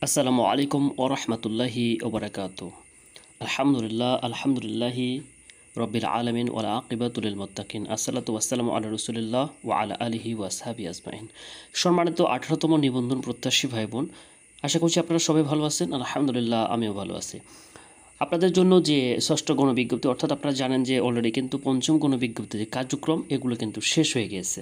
আসসালামু আলাইকুম ওয়া রাহমাতুল্লাহি ওয়া বারাকাতুহু। আলহামদুলিল্লাহি রব্বিল আলামিন ওয়াল আকিবাতু লিল মুত্তাকিন। আসসালাতু ওয়াসসালামু আলা রাসূলিল্লাহ ওয়া আলা আলিহি ওয়া আসহাবিহি আজমাইন। সম্মানিত 18তম নিবন্ধন প্রত্যাশী ভাই বোন, আশা করছি আপনারা সবাই ভালো আছেন। আলহামদুলিল্লাহ আমিও ভালো আছি। আপনাদের জন্য যে ষষ্ঠ গণবিজ্ঞপ্তি, অর্থাৎ আপনারা জানেন যে অলরেডি কিন্তু পঞ্চম গণবিজ্ঞপ্তি যে কার্যক্রম এগুলো কিন্তু শেষ হয়ে গিয়েছে,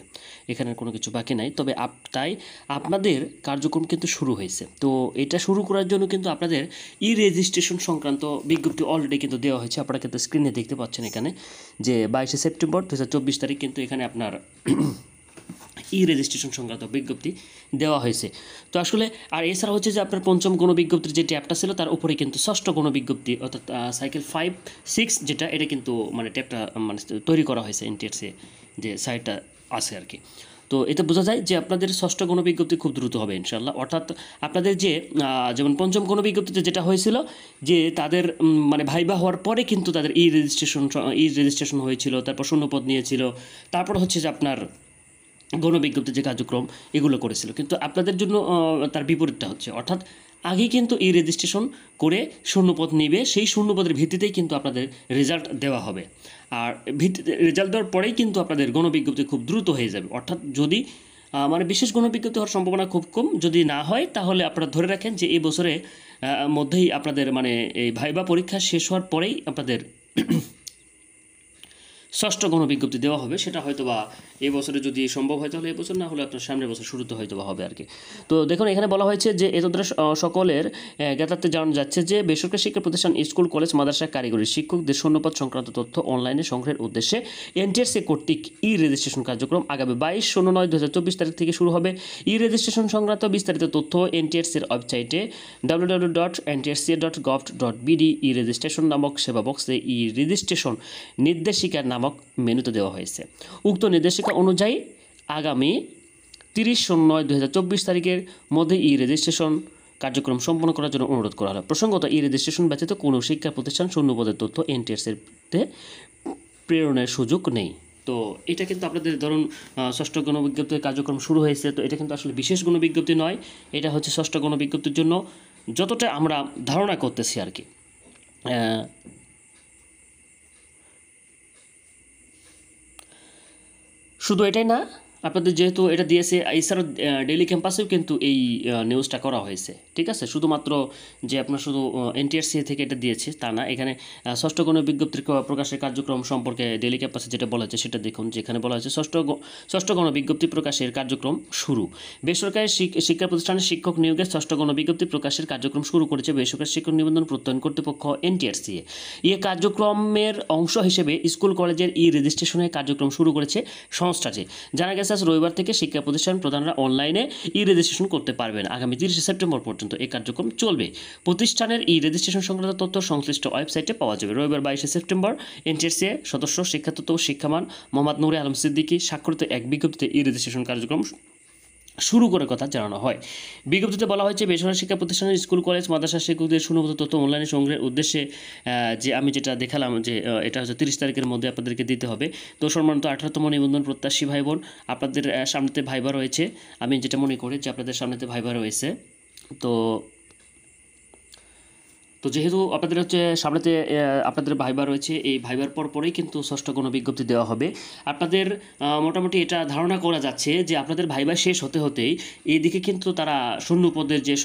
এখানে কোনো কিছু বাকি নাই। তবে তাই আপনাদের কার্যক্রম কিন্তু শুরু হয়েছে। তো এটা শুরু করার জন্য কিন্তু আপনাদের ই রেজিস্ট্রেশন সংক্রান্ত বিজ্ঞপ্তি অলরেডি কিন্তু দেওয়া হয়েছে। আপনারা কিন্তু স্ক্রিনে দেখতে পাচ্ছেন এখানে যে 22শে সেপ্টেম্বর 2024 তারিখ কিন্তু এখানে আপনার ই রেজিস্ট্রেশন সংক্রান্ত বিজ্ঞপ্তি দেওয়া হয়েছে। তো আসলে আর এছাড়া হচ্ছে যে আপনার পঞ্চম গণবিজ্ঞপ্তির যে ট্যাবটা ছিল তার উপরে কিন্তু ষষ্ঠ গণবিজ্ঞপ্তি অর্থাৎ সাইকেল 5-6 যেটা, এটা কিন্তু মানে ট্যাবটা মানে তৈরি করা হয়েছে এনটিআরসি যে সাইটটা আছে আর কি। তো এতে বোঝা যায় যে আপনাদের ষষ্ঠ গণবিজ্ঞপ্তি খুব দ্রুত হবে ইনশাল্লাহ। অর্থাৎ আপনাদের যে যেমন পঞ্চম গণবিজ্ঞপ্তিতে যেটা হয়েছিল যে তাদের মানে ভাইবা হওয়ার পরে কিন্তু তাদের ই রেজিস্ট্রেশন হয়েছিল, তারপর শূন্যপদ নিয়েছিল, তারপর হচ্ছে যে আপনার গণবিজ্ঞপ্তির যে কার্যক্রম এগুলো করেছিল। কিন্তু আপনাদের জন্য তার বিপরীতটা হচ্ছে, অর্থাৎ আগেই কিন্তু এই রেজিস্ট্রেশন করে শূন্যপদ নিবে, সেই শূন্যপদের ভিত্তিতেই কিন্তু আপনাদের রেজাল্ট দেওয়া হবে। আর রেজাল্ট দেওয়ার পরেই কিন্তু আপনাদের গণবিজ্ঞপ্তি খুব দ্রুত হয়ে যাবে। অর্থাৎ যদি মানে বিশেষ গণবিজ্ঞপ্তি হওয়ার সম্ভাবনা খুব কম, যদি না হয় তাহলে আপনারা ধরে রাখেন যে এই বছরে মধ্যেই আপনাদের মানে এই ভাইবা পরীক্ষা শেষ হওয়ার পরেই আপনাদের ষষ্ঠ গণবিজ্ঞপ্তি দেওয়া হবে। সেটা হয়তো বা এই বছরে যদি সম্ভব হয় তাহলে এই বছর, না হলে আপনার সামনের বছর শুরুতে হয়তো বা হবে আর কি। তো দেখুন এখানে বলা হয়েছে যে এতদ্রা সকলের জ্ঞাতার্থে জানানো যাচ্ছে যে বেসরকারি শিক্ষা প্রতিষ্ঠান, স্কুল, কলেজ, মাদ্রাসা, কারিগরি শিক্ষকদের শূন্যপদ সংক্রান্ত তথ্য অনলাইনে সংগ্রহের উদ্দেশ্যে এনটিআরসি কর্তৃক ই রেজিস্ট্রেশন কার্যক্রম আগামী 22/09/2024 তারিখ থেকে শুরু হবে। ই রেজিস্ট্রেশন সংক্রান্ত বিস্তারিত তথ্য এনটিআরসির ওয়েবসাইটে www.ntrc.gov.bd ই রেজিস্ট্রেশন নামক সেবা বক্সে ই রেজিস্ট্রেশন নির্দেশিকার নামক মেনুতে দেওয়া হয়েছে। উক্ত নির্দেশিকা অনুযায়ী আগামী 30/09/2024 তারিখের মধ্যে ই রেজিস্ট্রেশন কার্যক্রম সম্পন্ন করার জন্য অনুরোধ করা হয়। প্রসঙ্গত ই রেজিস্ট্রেশন ব্যতীত কোনো শিক্ষা প্রতিষ্ঠান শূন্যপদের তথ্য এনটিআরসিতে প্রেরণের সুযোগ নেই। তো এটা কিন্তু আপনাদের ধরুন ষষ্ঠ গণবিজ্ঞপ্তির কার্যক্রম শুরু হয়েছে, তো এটা কিন্তু আসলে বিশেষ গণবিজ্ঞপ্তি নয়, এটা হচ্ছে ষষ্ঠ গণবিজ্ঞপ্তির জন্য যতটা আমরা ধারণা করতেছি আর কি। শুধু এটাই না, আপনাদের যেহেতু এটা দিয়েছে, এছাড়াও ডেইলি ক্যাম্পাসেও কিন্তু এই নিউজটা করা হয়েছে, ঠিক আছে। শুধুমাত্র যে আপনার শুধু এনটিআরসি থেকে এটা দিয়েছে তা না, এখানে ষষ্ঠ গণবিজ্ঞপ্তির প্রকাশের কার্যক্রম সম্পর্কে ডেইলি ক্যাম্পাসে যেটা বলা হয়েছে সেটা দেখুন, যেখানে বলা হয়েছে ষষ্ঠ গণবিজ্ঞপ্তি প্রকাশের কার্যক্রম শুরু। বেসরকারি শিক্ষা প্রতিষ্ঠানের শিক্ষক নিয়োগের ষষ্ঠ গণবিজ্ঞপ্তি প্রকাশের কার্যক্রম শুরু করেছে বেসরকারি শিক্ষক নিবন্ধন প্রত্যয়ন কর্তৃপক্ষ এনটিআরসি। এই কার্যক্রমের অংশ হিসেবে স্কুল কলেজের ই রেজিস্ট্রেশনের কার্যক্রম শুরু করেছে সংস্থাটি। জানা গেছে আজ রবিবার থেকে শিক্ষা প্রতিষ্ঠান প্রধানরা অনলাইনে ই রেজিস্ট্রেশন করতে পারবেন। আগামী 30শে সেপ্টেম্বর পর্যন্ত এই কার্যক্রম চলবে। প্রতিষ্ঠানের ই রেজিস্ট্রেশন সংক্রান্ত তথ্য সংশ্লিষ্ট ওয়েবসাইটে পাওয়া যাবে। রবিবার 22শে সেপ্টেম্বর এনটিআরসি সদস্য শিক্ষাতত্ত্ব ও শিক্ষামান মোহাম্মদ নূরে আলম সিদ্দিকী স্বাক্ষরিত এক বিজ্ঞপ্তিতে ই রেজিস্ট্রেশন কার্যক্রম শুরু করার কথা জানানো হয়। বিজ্ঞপ্তিতে বলা হয়েছে বেসরকারি শিক্ষা প্রতিষ্ঠানের স্কুল, কলেজ, মাদ্রাসা শিক্ষকদের শূন্যপদ তথ্য অনলাইনে সংগ্রহের উদ্দেশ্যে যে আমি যেটা দেখালাম যে এটা হচ্ছে 30 তারিখের মধ্যে আপনাদেরকে দিতে হবে। তো সম্মানিত 18তম নিবন্ধন প্রত্যাশী ভাই বোন, আপনাদের সামনেতে ভাইবা রয়েছে। আমি যেটা মনে করি যে আপনাদের সামনেতে ভাইবা রয়েছে। তো যেহেতু আপনাদের হচ্ছে সামনেতে আপনাদের ভাইবা রয়েছে, এই ভাইবার পরেই কিন্তু ষষ্ঠ গণবিজ্ঞপ্তি দেওয়া হবে। আপনাদের মোটামুটি এটা ধারণা করা যাচ্ছে যে আপনাদের ভাইবা শেষ হতে হতেই এইদিকে কিন্তু তারা শূন্যপদের যে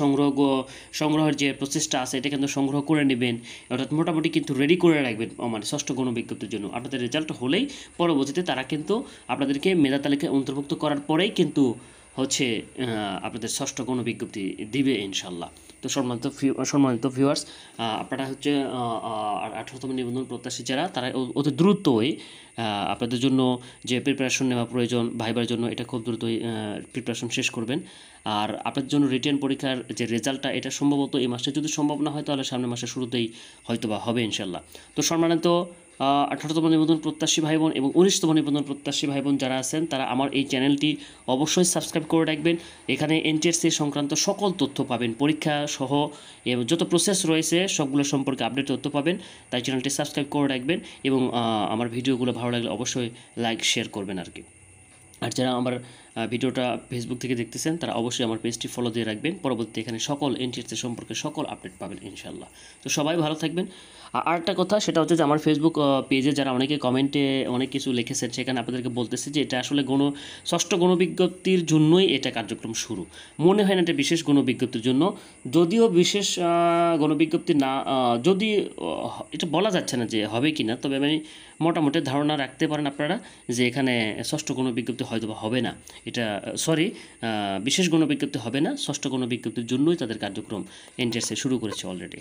সংগ্রহের যে প্রচেষ্টা আছে এটা কিন্তু সংগ্রহ করে নেবেন, অর্থাৎ মোটামুটি কিন্তু রেডি করে রাখবেন মানে ষষ্ঠ গণবিজ্ঞপ্তির জন্য। আপনাদের রেজাল্ট হলেই পরবর্তীতে তারা কিন্তু আপনাদেরকে মেধা তালিকায় অন্তর্ভুক্ত করার পরেই কিন্তু হচ্ছে আপনাদের ষষ্ঠ গণবিজ্ঞপ্তি দিবে ইনশাল্লাহ। তো সম্মানিত ভিউয়ার্স, আপনারা হচ্ছে 18তম নিবন্ধন প্রত্যাশী যারা, তারা অতি দ্রুতই আপনাদের জন্য যে প্রিপারেশন নেওয়া প্রয়োজন ভাইবার জন্য, এটা খুব দ্রুতই প্রিপারেশন শেষ করবেন। আর আপনাদের জন্য রিটেন পরীক্ষার যে রেজাল্টটা এটা সম্ভবত এই মাসে যদি সম্ভব না হয় তাহলে সামনের মাসের শুরুতেই হয়তো বা হবে ইনশাল্লাহ। তো সম্মানিত 18তম নিবন্ধন প্রত্যাশী ভাই বোন এবং 19তম নিবন্ধন প্রত্যাশী ভাই বোন যারা আছেন, তারা আমার এই চ্যানেলটি অবশ্যই সাবস্ক্রাইব করে রাখবেন। এখানে এনটিআরসি সংক্রান্ত সকল তথ্য পাবেন, পরীক্ষা সহ এবং যত প্রসেস রয়েছে সবগুলো সম্পর্কে আপডেট তথ্য পাবেন। তাই চ্যানেলটি সাবস্ক্রাইব করে রাখবেন এবং আমার ভিডিওগুলো ভালো লাগলে অবশ্যই লাইক শেয়ার করবেন আর কি। আর যারা আমার ভিডিওটা ফেসবুক থেকে দেখতেছেন তারা অবশ্যই আমার পেজটি ফলো দিয়ে রাখবেন। পরবর্তী এখানে সকল এনটিএসসি সম্পর্কে সকল আপডেট পাবেন ইনশাল্লাহ। তো সবাই ভালো থাকবেন। আরেকটা কথা সেটা হচ্ছে যে আমার ফেসবুক পেজে যারা অনেকে কমেন্টে অনেক কিছু লিখেছেন, সেখানে আপনাদেরকে বলতেছি যে এটা আসলে ষষ্ঠ গণবিজ্ঞপ্তির জন্যই এটা কার্যক্রম শুরু। মনে হয় না এটা বিশেষ গণবিজ্ঞপ্তির জন্য, যদিও বিশেষ গণবিজ্ঞপ্তি না, যদি এটা বলা যাচ্ছে না যে হবে কি না, তবে আমি মোটামুটি ধারণা রাখতে পারেন আপনারা যে এখানে ষষ্ঠ গণবিজ্ঞপ্তি হয়তো বা হবে না। এটা বিশেষ গণবিজ্ঞপ্তি হবে না, ষষ্ঠ গণবিজ্ঞপ্তির জন্যই তাদের কার্যক্রম এনটিএসসি শুরু করেছে অলরেডি।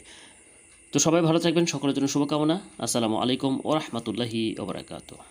তো সবাই ভালো থাকবেন, সকলের জন্য শুভকামনা। আসসালামু আলাইকুম ওয়া রাহমাতুল্লাহি ওয়া বারাকাতুহু।